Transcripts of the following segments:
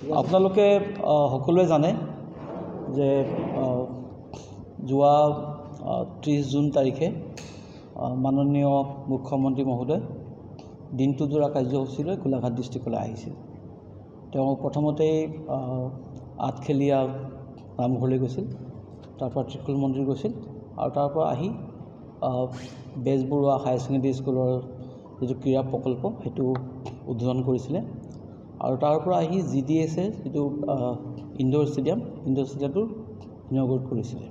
আপোনালোকে সকলোৱে জানে যে যোৱা 30 জুন তাৰিখে মাননীয় মুখ্যমন্ত্ৰী মহোদয় দিনটোজোৰা কাৰ্যসূচীলৈ গোলাঘাট ডিষ্ট্ৰিক্টলৈ আহিছিল। তেওঁ প্ৰথমতেই আঠখেলীয়া নামঘৰলৈ গৈছিল, তাৰপৰা ত্ৰিশূল মন্দিৰ গৈছিল আৰু তাৰপৰা আহি বেজবৰুৱা হায়াৰ ছেকেণ্ডেৰী স্কুলৰ যিটো ক্ৰীড়া প্ৰকল্প সেইটো উদ্বোধন কৰিছিলে আৰু তাৰপৰা আহি GDSৰ যিটো ইনডোৰ ষ্টেডিয়ামটো ইনগৰেট কৰিছিলে।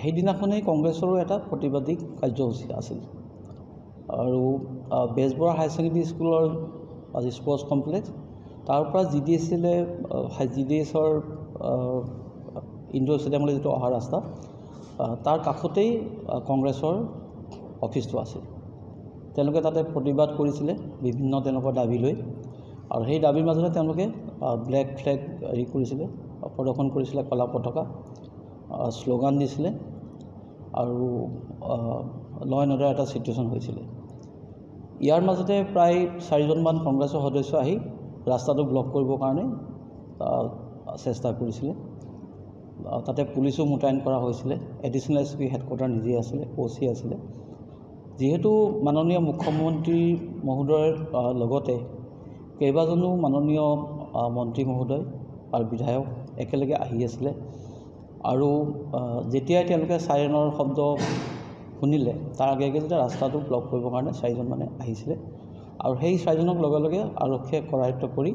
সেইদিনাখনেই কংগ্ৰেছৰো এটা প্ৰতিবাদী কাৰ্যসূচী আছিল আৰু বেজবৰুৱা হায়াৰ ছেকেণ্ডেৰী স্কুলৰ আজি স্পৰ্টছ কমপ্লেক্স তাৰপৰা GDSৰ ইনডোৰ ষ্টেডিয়ামলৈ যিটো অহা ৰাস্তা তাৰ কাষতেই কংগ্ৰেছৰ অফিচটো আছিল। তেওঁলোকে তাতে প্ৰতিবাদ কৰিছিলে বিভিন্ন তেওঁলোকৰ দাবী লৈ আৰু সেই দাবীৰ মাজতে তেওঁলোকে ব্লেক ফ্লেগ হেৰি কৰিছিলে, প্ৰদৰ্শন কৰিছিলে, কলা পতাকা, শ্লোগান দিছিলে আৰু ল এণ্ড অৰ্ডাৰ এটা চিটুৱেশ্যন হৈছিলে। ইয়াৰ মাজতে প্ৰায় 4জনমান কংগ্ৰেছৰ সদস্য আহি ৰাস্তাটো ব্লক কৰিবৰ কাৰণে চেষ্টা কৰিছিলে। তাতে পুলিচো মোতায়েন কৰা হৈছিলে। এডিশ্যনেল SP হেডকোৱাৰ্টাৰ নিজেই আছিলে, OC আছিলে। যিহেতু মাননীয় মুখ্যমন্ত্ৰী মহোদয়ৰ লগতে কেইবাজনো মাননীয় মন্ত্ৰী মহোদয় আৰু বিধায়ক একেলগে আহি আছিলে আৰু যেতিয়াই তেওঁলোকে চাইৰেনৰ শব্দ শুনিলে তাৰ আগে আগে যেতিয়া ৰাস্তাটো ব্লক কৰিবৰ কাৰণে 4জন মানে আহিছিলে আৰু সেই 4জনক লগে লগে আৰক্ষীয়ে কৰায়ত্ব কৰি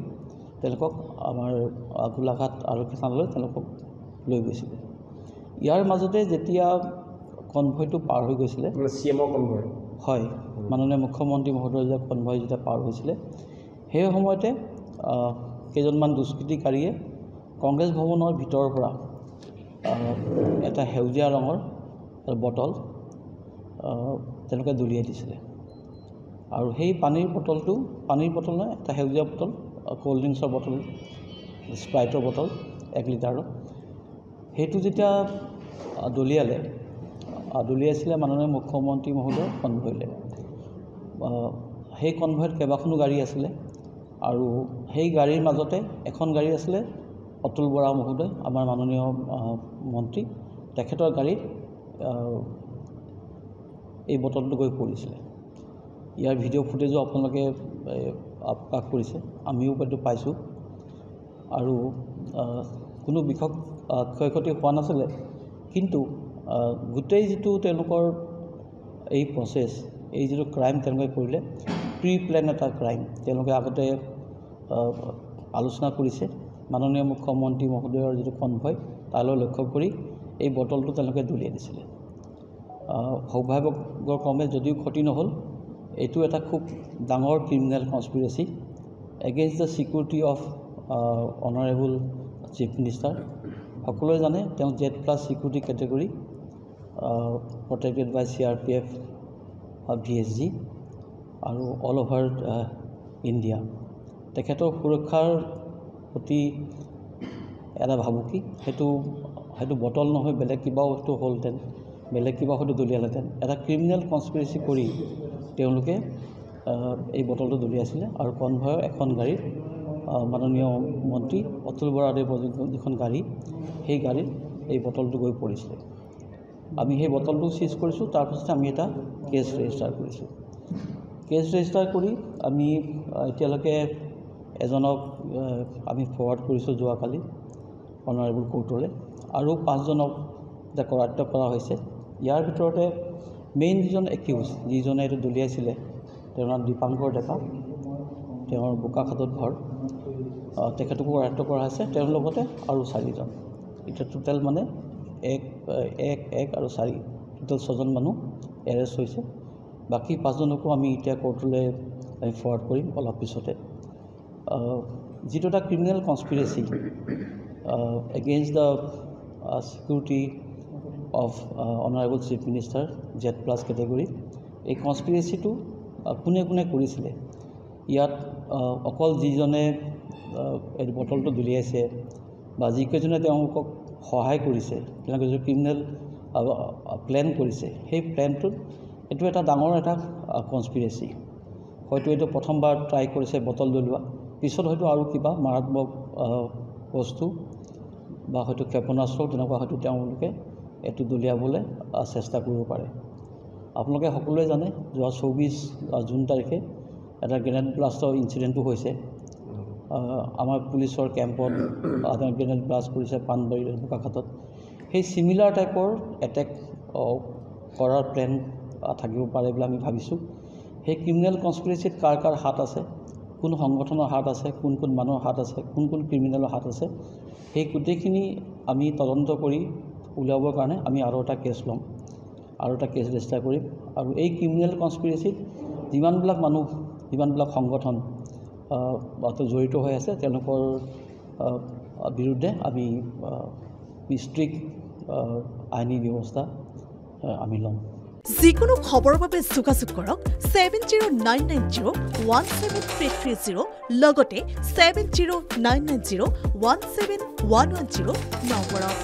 তেওঁলোকক আমাৰ গোলাঘাট আৰক্ষী থানালৈ তেওঁলোকক লৈ গৈছিলে। ইয়াৰ মাজতে যেতিয়া কনভয়টো পাৰ হৈ গৈছিলে, CMৰ কনভয়, হয়, মাননীয় মুখ্যমন্ত্ৰী মহোদয় যে কনভয় যেতিয়া পাৰ হৈছিলে সেই সময়তে কেইজনমান দুষ্কৃতিকাৰীয়ে কংগ্ৰেছ ভৱনৰ ভিতৰৰ পৰা এটা সেউজীয়া ৰঙৰ বটল তেওঁলোকে দলিয়াই দিছিলে আৰু সেই পানীৰ বটল নহয়, এটা সেউজীয়া বটল, ক'ল্ড ড্ৰিংকছৰ বটল, স্প্ৰাইটৰ বটল 1 লিটাৰৰ, সেইটো যেতিয়া দলিয়াইছিলে মাননীয় মুখ্যমন্ত্ৰী মহোদয় কনভয়লৈ। সেই কনভয়ত কেইবাখনো গাড়ী আছিলে আৰু সেই গাড়ীৰ মাজতে এখন গাড়ী আছিলে অতুল বৰা মহোদয়, আমাৰ মাননীয় মন্ত্ৰী, তেখেতৰ গাড়ীত এই বটলটো গৈ পৰিছিলে। ইয়াৰ ভিডিঅ' ফুটেজো আপোনালোকে প্ৰকাশ কৰিছে, আমিও এইটো পাইছোঁ আৰু কোনো বিশেষ ক্ষয়ক্ষতি হোৱা নাছিলে। কিন্তু গোটেই যিটো তেওঁলোকৰ এই প্ৰচেছ, এই যিটো ক্ৰাইম তেওঁলোকে কৰিলে, প্ৰি প্লেন এটা ক্ৰাইম। তেওঁলোকে আগতে আলোচনা কৰিছে, মাননীয় মুখ্যমন্ত্ৰী মহোদয়ৰ যিটো কনভয় তালৈ লক্ষ্য কৰি এই বটলটো তেওঁলোকে দলিয়াই দিছিলে। সৌভাগ্যক্ৰমে যদিও ক্ষতি নহ'ল, এইটো এটা খুব ডাঙৰ criminal conspiracy against the security of honourable chief minister. সকলোৱে জানে তেওঁ Z+ security category, protected by CRPF VSG আৰু অল অভাৰ ইণ্ডিয়া। তেখেতৰ সুৰক্ষাৰ প্ৰতি এটা ভাবুকি, সেইটো বটল নহয়, বেলেগ কিবাও হয়তো হ'লহেঁতেন, বেলেগ কিবা হয়তো দলিয়ালেহেঁতেন। এটা ক্ৰিমিনেল কনস্পিৰেচি কৰি তেওঁলোকে এই বটলটো দলিয়াইছিলে আৰু কনভয়ৰ এখন গাড়ীত মাননীয় মন্ত্ৰী অতুল বৰাদেৱৰ যিখন গাড়ী, সেই গাড়ীত এই বটলটো গৈ পৰিছিলে। আমি সেই বটলটো চিজ কৰিছোঁ, তাৰপিছতে আমি এটা কেছ ৰেজিষ্টাৰ কৰিছোঁ। কেছ ৰেজিষ্টাৰ কৰি আমি এতিয়ালৈকে এজনক আমি ফৰৱাৰ্ড কৰিছোঁ যোৱাকালি অনাৰেবল কোৰ্টলৈ আৰু 5জনক এতিয়া কৰায়ত্ব কৰা হৈছে। ইয়াৰ ভিতৰতে মেইন যিজন একিউজ, যিজনে এইটো দলিয়াইছিলে, তেওঁৰ নাম দীপাংকৰ ডেকা, তেওঁৰ বোকাখাটত ঘৰ, তেখেতকো কৰায়ত্ব কৰা হৈছে। তেওঁৰ লগতে আৰু 4জন, এতিয়া টোটেল মানে 1 আৰু 4, টোটেল 6জন মানুহ এৰেষ্ট হৈছে। বাকী 5জনকো আমি এতিয়া কোৰ্টলৈ ফৰৱাৰ্ড কৰিম অলপ পিছতে। যিটো এটা criminal conspiracy against the security of honourable chief minister Z+ category, এই কনস্পিৰেচিটো কোনে কোনে কৰিছিলে, ইয়াত অকল যিজনে এই বটলটো দলিয়াইছে বা যিকেইজনে তেওঁলোকক সহায় কৰিছে, তেওঁলোকে যিটো ক্ৰিমিনেল প্লেন কৰিছে, সেই প্লেনটোত এইটো এটা ডাঙৰ এটা কনস্পিৰেচি। হয়তো এইটো প্ৰথমবাৰ ট্ৰাই কৰিছে বটল দলিওৱা, পিছত হয়তো আৰু কিবা মাৰাত্মক বস্তু বা হয়তো ক্ষেপণাস্ত্ৰ তেনেকুৱা হয়তো তেওঁলোকে এইটো দলিয়াবলৈ চেষ্টা কৰিব পাৰে। আপোনালোকে সকলোৱে জানে যোৱা 24 জুন তাৰিখে এটা গ্ৰেনেড ব্লাষ্টৰ ইনচিডেণ্টটো হৈছে। আমাৰ পুলিচৰ কেম্পত গ্ৰেনেড ব্লাষ্ট কৰিছে পাণবাৰী বোকাখাটত। সেই চিমিলাৰ টাইপৰ এটেক কৰাৰ প্লেন থাকিব পাৰে বুলি আমি ভাবিছোঁ। সেই ক্ৰিমিনেল কনস্পিৰেচিত কাৰ কাৰ হাত আছে, কোন সংগঠনৰ হাত আছে, কোন কোন মানুহৰ হাত আছে, কোন কোন ক্ৰিমিনেলৰ হাত আছে, সেই গোটেইখিনি আমি তদন্ত কৰি উলিয়াবৰ কাৰণে আমি আৰু এটা কেছ ল'ম, আৰু এটা কেছ ৰেজিষ্টাৰ কৰিম। আৰু এই ক্ৰিমিনেল কনস্পিৰেচিত যিমানবিলাক মানুহ, যিমানবিলাক সংগঠন জড়িত হৈ আছে তেওঁলোকৰ বিৰুদ্ধে আমি ষ্ট্ৰিক্ট আইনী ব্যৱস্থা আমি ল'ম। যিকোনো খবৰৰ বাবে যোগাযোগ কৰক 7099017330 লগতে 7099017110 নম্বৰত।